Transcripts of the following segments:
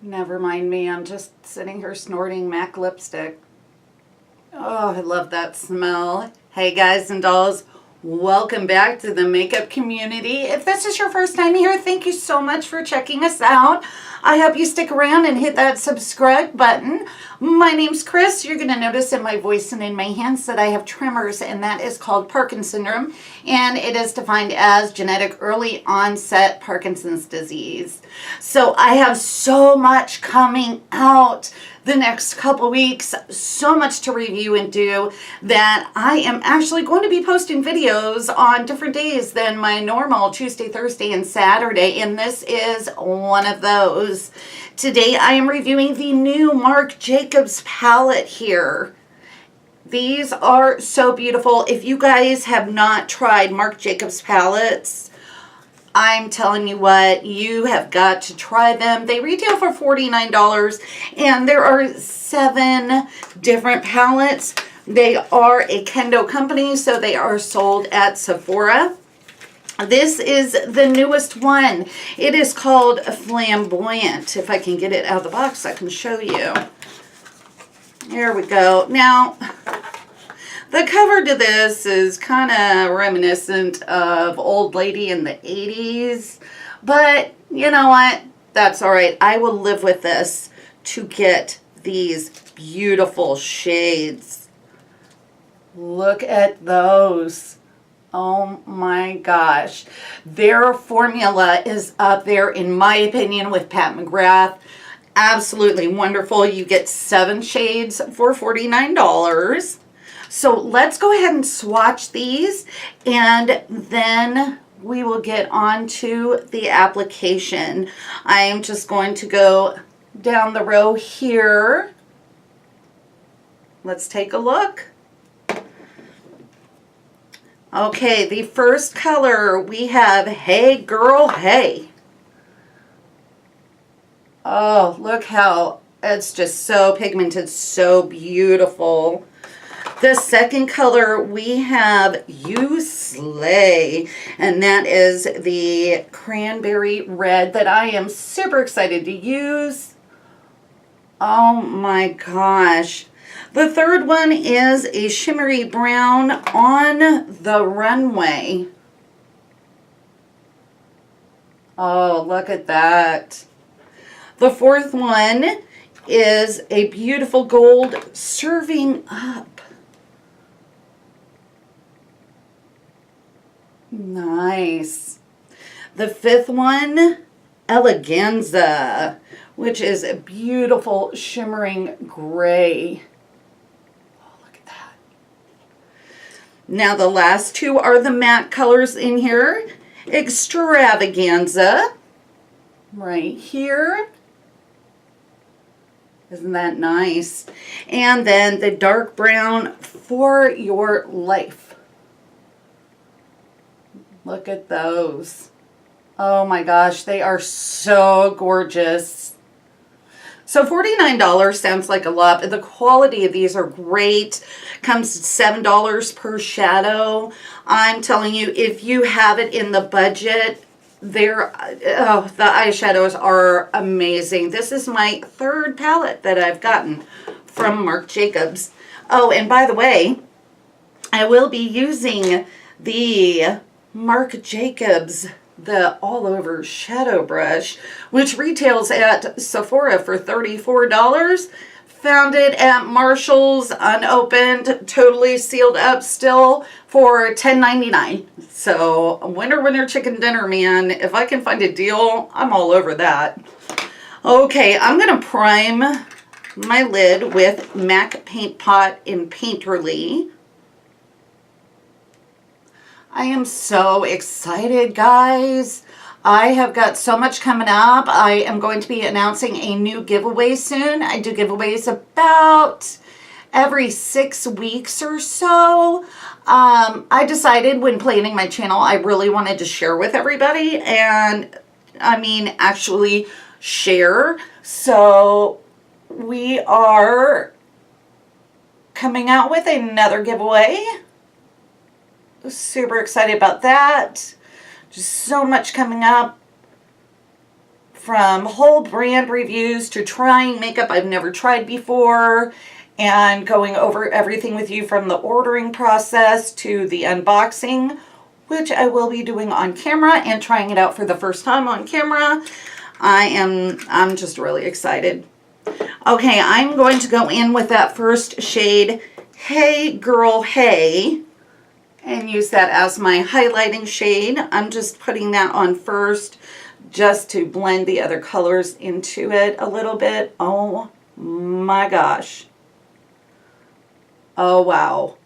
Never mind me, I'm just sitting here snorting MAC lipstick. Oh, I love that smell. Hey guys and dolls, welcome back to the makeup community. If this is your first time here, thank you so much for checking us out. I hope you stick around and hit that subscribe button. My name's Chris. You're going to notice in my voice and in my hands that I have tremors, and that is called Parkinson's syndrome, and it is defined as genetic early onset Parkinson's disease. So I have so much coming out the next couple weeks, so much to review and do, that I am actually going to be posting videos on different days than my normal Tuesday, Thursday, and Saturday, and this is one of those. Today I am reviewing the new Marc Jacobs palette here. These are so beautiful. If you guys have not tried Marc Jacobs palettes, I'm telling you what, you have got to try them. They retail for $49, and there are 7 different palettes. They are a Kendo company, so they are sold at Sephora. This is the newest one. It is called Flamboyant. If I can get it out of the box, I can show you. There we go. Now, the cover to this is kind of reminiscent of Old Lady in the 80s, but you know what? That's all right. I will live with this to get these beautiful shades. Look at those. Oh my gosh. Their formula is up there, in my opinion, with Pat McGrath. Absolutely wonderful. You get 7 shades for $49. So let's go ahead and swatch these, and then we will get on to the application. I am just going to go down the row here. Let's take a look. Okay, the first color we have Hey Girl Hey. Oh, look how it's just so pigmented, so beautiful. The second color we have You Slay, and that is the cranberry red that I am super excited to use. Oh my gosh. The third one is a shimmery brown On the Runway. Oh, look at that. The fourth one is a beautiful gold Serving Up. Nice. The fifth one, Eleganza, which is a beautiful shimmering gray. Oh, look at that. Now the last two are the matte colors in here. Extravaganza, right here. Isn't that nice? And then the dark brown, For Your Life. Look at those. Oh my gosh, they are so gorgeous. So $49 sounds like a lot, but the quality of these are great. Comes to $7 per shadow. I'm telling you, if you have it in the budget, the eyeshadows are amazing. This is my 3rd palette that I've gotten from Marc Jacobs. Oh, and by the way, I will be using the Marc Jacobs, the all-over shadow brush, which retails at Sephora for $34. Found it at Marshall's, unopened, totally sealed up still, for $10.99. So, winner chicken dinner, man. If I can find a deal, I'm all over that. Okay, I'm going to prime my lid with MAC Paint Pot in Painterly. I am so excited, guys. I have got so much coming up. I am going to be announcing a new giveaway soon. I do giveaways about every 6 weeks or so. I decided when planning my channel, I really wanted to share with everybody, and I mean actually share. So we are coming out with another giveaway. Super excited about that. Just so much coming up from whole brand reviews to trying makeup I've never tried before and going over everything with you from the ordering process to the unboxing, which I will be doing on camera and trying it out for the first time on camera. I'm just really excited. Okay, I'm going to go in with that first shade, Hey Girl Hey, and use that as my highlighting shade. I'm just putting that on first just to blend the other colors into it a little bit. Oh my gosh. Oh wow.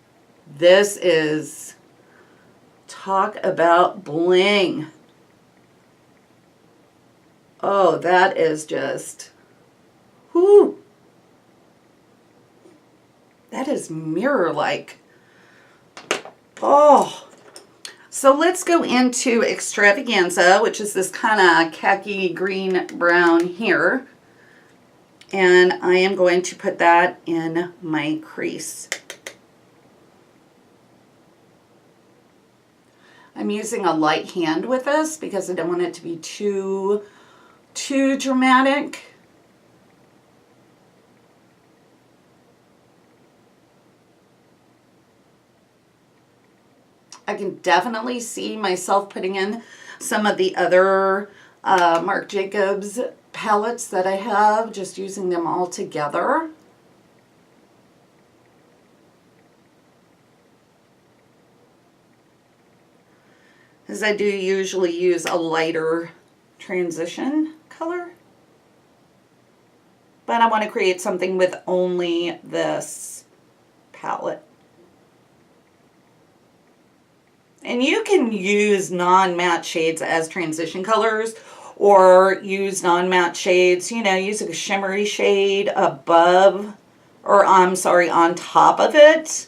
This is, talk about bling. Oh, that is just, whoo. That is mirror-like. Oh. So let's go into Extravaganza, which is this kind of khaki green brown here. And I am going to put that in my crease. I'm using a light hand with this because I don't want it to be too dramatic. I can definitely see myself putting in some of the other Marc Jacobs palettes that I have, just using them all together. Because I do usually use a lighter transition color. But I want to create something with only this palette. And you can use non-matte shades as transition colors, or use non-matte shades, you know, use a shimmery shade above, or I'm sorry, on top of it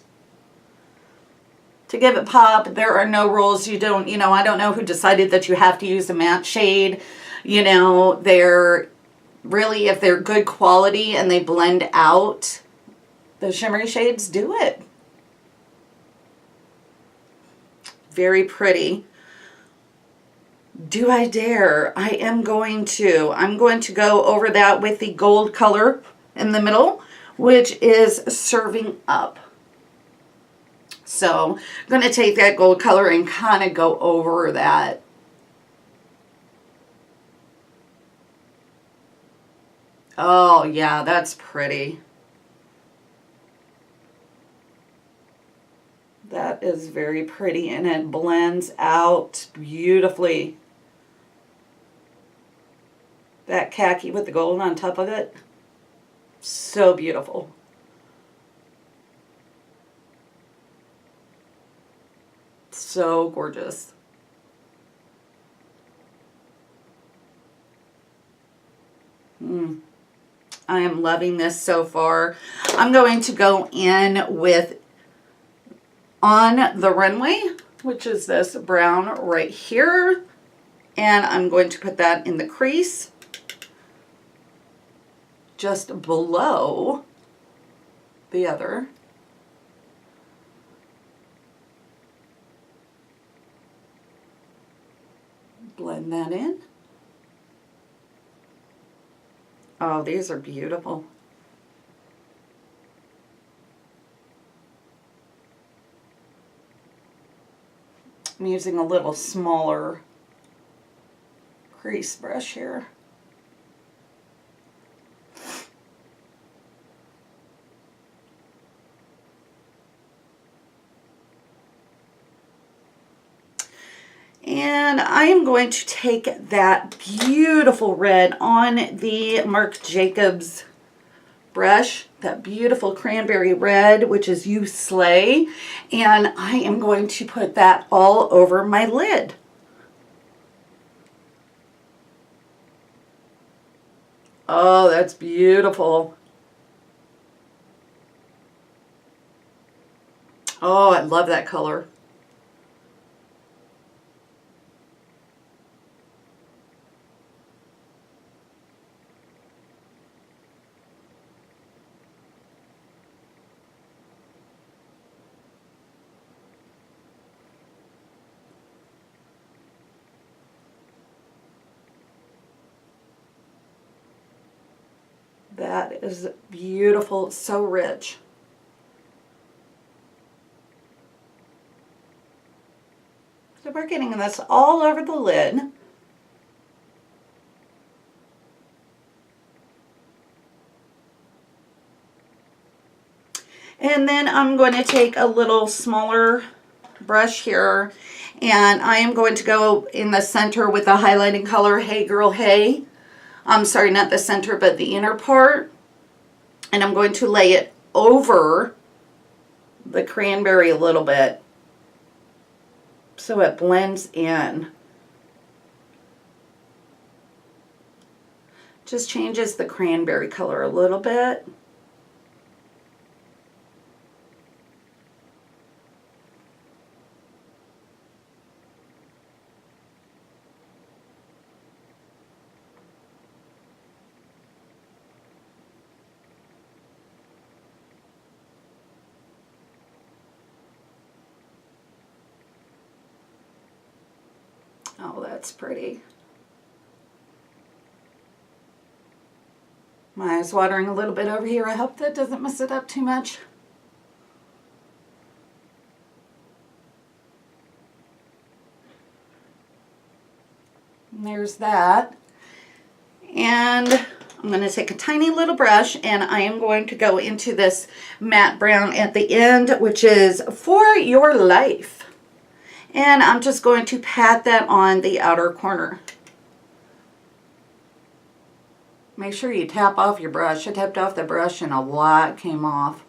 to give it pop. There are no rules. You don't, you know, I don't know who decided that you have to use a matte shade. You know, they're really, if they're good quality and they blend out, the shimmery shades, do it. Very pretty. Do I dare? I am going to. I'm going to go over that with the gold color in the middle, which is Serving Up. So I'm going to take that gold color and kind of go over that. Oh yeah, that's pretty. That is very pretty, and it blends out beautifully. That khaki with the gold on top of it, so beautiful. So gorgeous. I am loving this so far. I'm going to go in with On the Runway, which is this brown right here, and I'm going to put that in the crease just below the other. Blend that in. Oh, these are beautiful. I'm using a little smaller crease brush here. And I am going to take that beautiful red on the Marc Jacobs brush, that beautiful cranberry red, which is You Slay, and I am going to put that all over my lid. Oh, that's beautiful. Oh, I love that color. That is beautiful. It's so rich. So we're getting this all over the lid. And then I'm going to take a little smaller brush here, and I am going to go in the center with the highlighting color, Hey Girl Hey. I'm sorry, not the center, but the inner part. And I'm going to lay it over the cranberry a little bit so it blends in. Just changes the cranberry color a little bit. Oh, that's pretty. My eye's watering a little bit over here. I hope that doesn't mess it up too much. And there's that. And I'm going to take a tiny little brush and I am going to go into this matte brown at the end, which is For Your Life. And I'm just going to pat that on the outer corner. Make sure you tap off your brush. I tapped off the brush and a lot came off.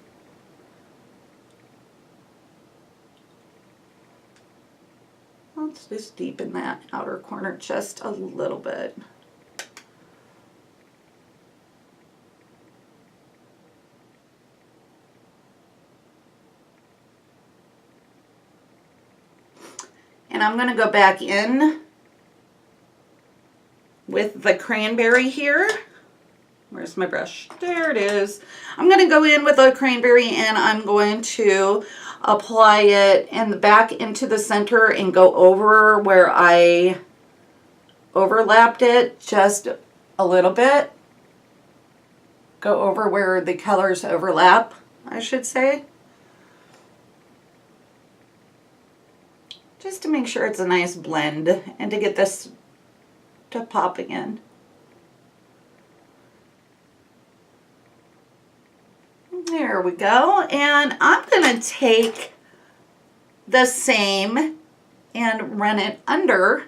Let's just deepen that outer corner just a little bit. And I'm going to go back in with the cranberry here. Where's my brush? There it is. I'm going to go in with the cranberry and I'm going to apply it in the back into the center and go over where I overlapped it just a little bit. Go over where the colors overlap, I should say. Just to make sure it's a nice blend and to get this to pop again. There we go. And I'm going to take the same and run it under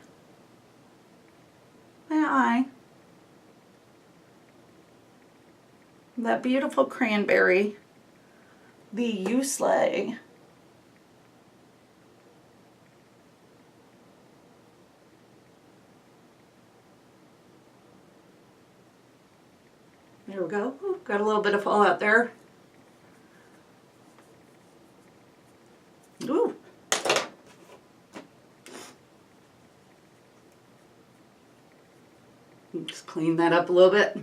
my eye. That beautiful cranberry, the You Slay. There we go. Ooh, got a little bit of fallout there. Ooh. Just clean that up a little bit.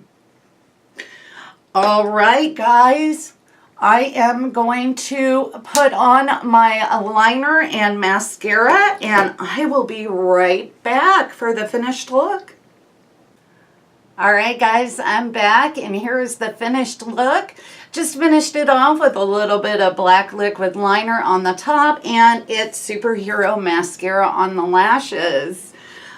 All right, guys. I am going to put on my liner and mascara, and I will be right back for the finished look. All right, guys, I'm back, and here's the finished look. Just finished it off with a little bit of black liquid liner on the top, and it's superhero mascara on the lashes.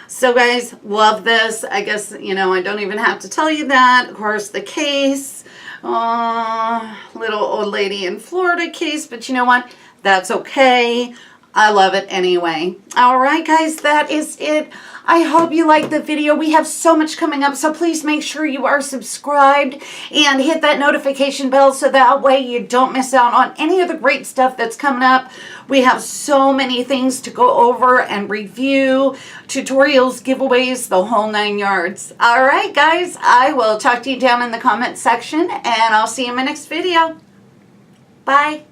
So, guys, love this. I guess, you know, I don't even have to tell you that. Of course, the case, little old lady in Florida case, but you know what? That's okay. I love it anyway. All right, guys, that is it. I hope you liked the video. We have so much coming up, so please make sure you are subscribed and hit that notification bell so that way you don't miss out on any of the great stuff that's coming up. We have so many things to go over and review, tutorials, giveaways, the whole 9 yards. All right, guys, I will talk to you down in the comment section, and I'll see you in my next video. Bye.